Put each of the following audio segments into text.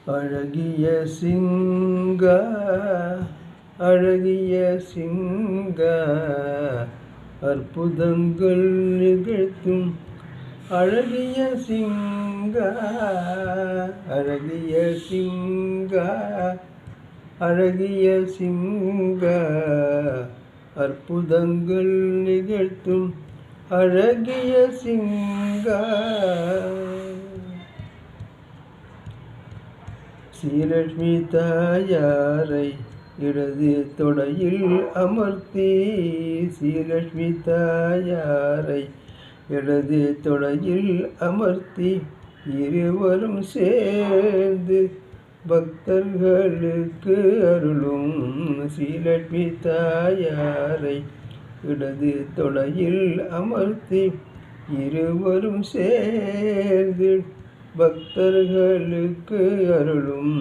அழகிய சிங்கா அழகிய சிங்கா அற்புதங்கள் நிகழ்த்தும் அழகிய சிங்கா அழகிய சிங்கா அழகிய சிங்கா அற்புதங்கள் நிகழ்த்தும் அழகிய சிங்கா ஸ்ரீலட்சுமி தாயாரை இடது தொடையில் அமர்த்தி ஸ்ரீலட்சுமி தாயாரை இடது தொடையில் அமர்த்தி இருவரும் சேர்ந்து பக்தர்களுக்கு அருளும் ஸ்ரீலட்சுமி தாயாரை இடது தொடையில் அமர்த்தி இருவரும் சேர்ந்து பக்தர்களுக்கு அருளும்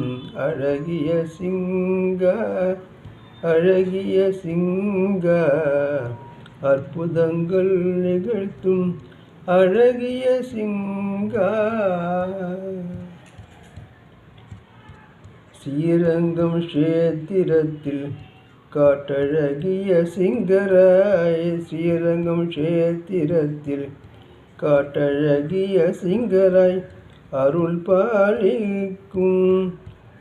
அழகிய சிங்கா அழகிய சிங்கா அற்புதங்கள் நிகழ்த்தும் அழகிய சிங்கா ஸ்ரீரங்கம் க்ஷேத்திரத்தில் காட்டழகிய சிங்கராய் ஸ்ரீரங்கம் க்ஷேத்திரத்தில் காட்டழகிய சிங்கராய் அருள் பாலிக்கும்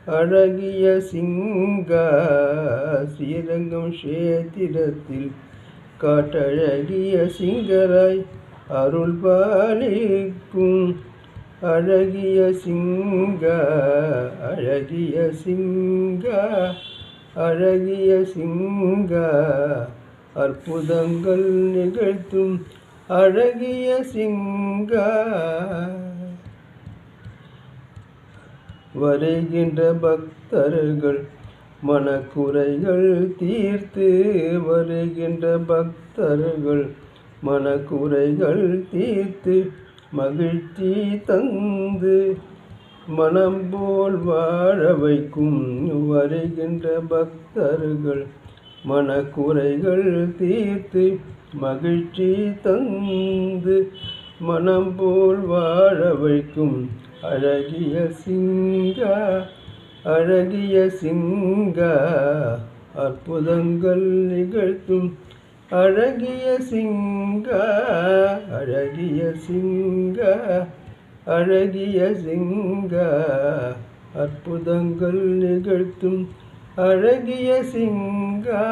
அழகிய சிங்கா ஸ்ரீரங்கம் க்ஷேத்திரத்தில் காட்டழகிய சிங்கராய் அருள் பாலிக்கும் அழகிய சிங்கா அழகிய சிங்கா அழகிய சிங்கா அற்புதங்கள் நிகழ்த்தும் அழகிய சிங்கா வருகின்ற பக்தர்கள் மனக்குறைகள் தீர்த்து வருகின்ற பக்தர்கள் மனக்குறைகள் தீர்த்து மகிழ்ச்சி தந்து மனம் போல் வாழ வைக்கும் வருகின்ற பக்தர்கள் மனக்குறைகள் தீர்த்து மகிழ்ச்சி தந்து மனம் போல் வாழ வைக்கும் அழகிய சிங்கா அழகிய சிங்கா அற்புதங்கள் நிகழ்த்தும் அழகிய சிங்கா அழகிய சிங்கா அழகிய சிங்கா அற்புதங்கள் நிகழ்த்தும் அழகிய சிங்கா